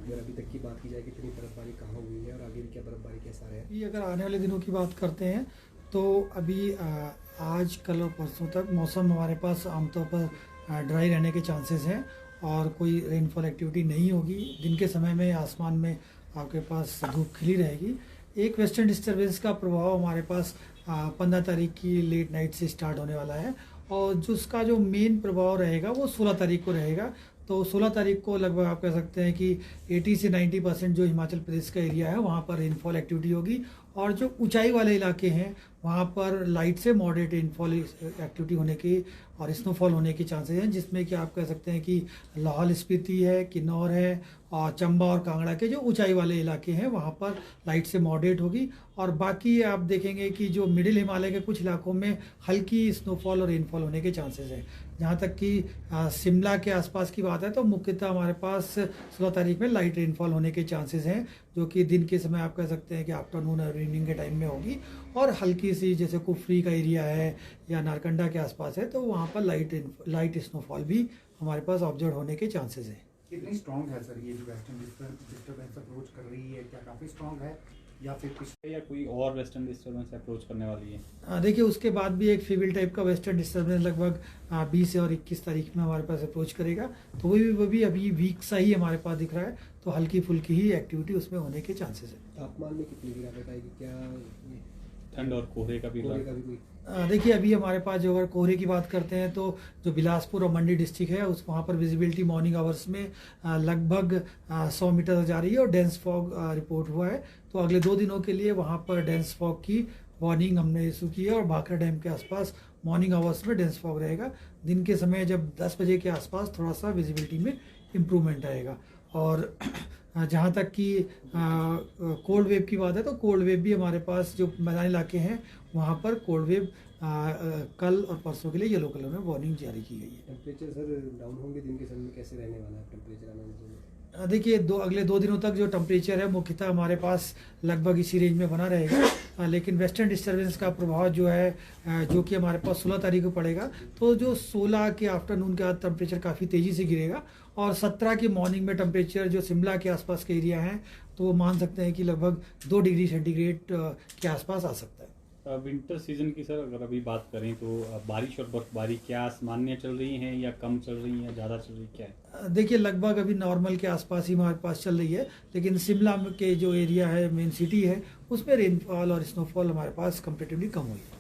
अगर अभी तक की बात की जाए कितनी बर्फबारी कहाँ हुई है और आगे भी क्या बर्फबारी कैसा है? ये अगर आने वाले दिनों की बात करते हैं तो अभी आज कल और परसों तक मौसम हमारे पास आमतौर पर ड्राई रहने के चांसेस हैं और कोई रेनफॉल एक्टिविटी नहीं होगी। दिन के समय में आसमान में आपके पास धूप खिली रहेगी। एक वेस्टर्न डिस्टर्बेंस का प्रभाव हमारे पास 15 तारीख की लेट नाइट से स्टार्ट होने वाला है और जो उसका जो मेन प्रभाव रहेगा वो 16 तारीख को रहेगा। तो 16 तारीख को लगभग आप कह सकते हैं कि 80 से 90% जो हिमाचल प्रदेश का एरिया है वहाँ पर रेनफॉल एक्टिविटी होगी और जो ऊंचाई वाले इलाके हैं वहाँ पर लाइट से मॉडरेट रेनफॉल एक्टिविटी होने की और स्नोफॉल होने के चांसेस हैं, जिसमें कि आप कह सकते हैं कि लाहौल स्पीति है, किन्नौर है और चंबा और कांगड़ा के जो ऊंचाई वाले इलाके हैं वहाँ पर लाइट से मॉडरेट होगी। और बाकी आप देखेंगे कि जो मिडिल हिमालय के कुछ इलाकों में हल्की स्नोफॉल और रेनफॉल होने के चांसेस हैं। जहाँ तक कि शिमला के आसपास की बात है तो मुख्यतः हमारे पास 16 तारीख में लाइट रेनफॉल होने के चांसेस हैं, जो कि दिन के समय आप कह सकते हैं कि आफ्टरनून और इवनिंग के टाइम में होगी। और हल्की सी जैसे कुफरी का एरिया है या नारकंडा के आसपास है तो वहाँ पर लाइट स्नोफॉल भी हमारे पास ऑब्जर्व होने के चांसेस हैं। कितनी स्ट्रॉन्ग है सर ये जो वेस्टर्न डिस्टर्बेंस अप्रोच कर रही है, क्या काफ़ी स्ट्रॉन्ग है या फिर कुछ या कोई और वेस्टर्न डिस्टर्बेंस अप्रोच करने वाली है? देखिए उसके बाद भी एक फीमेल टाइप का वेस्टर्न डिस्टर्बेंस लगभग 20 और 21 तारीख में हमारे पास अप्रोच करेगा। तो वो भी अभी वीक सा ही हमारे पास दिख रहा है, तो हल्की फुल्की ही एक्टिविटी उसमें होने के चांसेस है। तापमान में कितनी गिरावट आएगी? क्या ठंड और कोहरे का भी कोई देखिए अभी हमारे पास जो अगर कोहरे की बात करते हैं तो जो बिलासपुर और मंडी डिस्ट्रिक्ट है उस वहाँ पर विजिबिलिटी मॉर्निंग आवर्स में लगभग 100 मीटर तक जा रही है और डेंस फॉग रिपोर्ट हुआ है। तो अगले 2 दिनों के लिए वहाँ पर डेंस फॉग की वार्निंग हमने इशू की है और भाखड़ा डैम के आसपास मॉर्निंग आवर्स में डेंस फॉग रहेगा। दिन के समय जब 10 बजे के आसपास थोड़ा सा विजिबिलिटी में इम्प्रूवमेंट आएगा। और जहाँ तक कि कोल्ड वेव की बात है तो कोल्ड वेव भी हमारे पास जो मैदानी इलाके हैं वहाँ पर कोल्ड वेव कल और परसों के लिए येलो कलर में वार्निंग जारी की गई है। टेम्परेचर सर डाउन होंगे दिन के समय में, कैसे रहने वाला है टेम्परेचर आने वाले में? देखिए अगले 2 दिनों तक जो टेम्परेचर है मुख्यतः हमारे पास लगभग इसी रेंज में बना रहेगा। लेकिन वेस्टर्न डिस्टर्बेंस का प्रभाव जो है जो कि हमारे पास 16 तारीख को पड़ेगा, तो जो 16 के आफ्टरनून के बाद टेम्परेचर काफ़ी तेज़ी से गिरेगा और 17 की मॉर्निंग में टेम्परेचर जो शिमला के आसपास के एरिया हैं तो वो मान सकते हैं कि लगभग 2 डिग्री सेंटीग्रेड के आसपास आ सकता है। विंटर सीजन की सर अगर अभी बात करें तो बारिश और बर्फबारी क्या सामान्य चल रही हैं या कम चल रही हैं, ज़्यादा चल रही, क्या है? देखिए लगभग अभी नॉर्मल के आसपास ही हमारे पास चल रही है, लेकिन शिमला के जो एरिया है मेन सिटी है उसमें रेनफॉल और स्नोफॉल हमारे पास कंपेरेटिवली कम हुई है।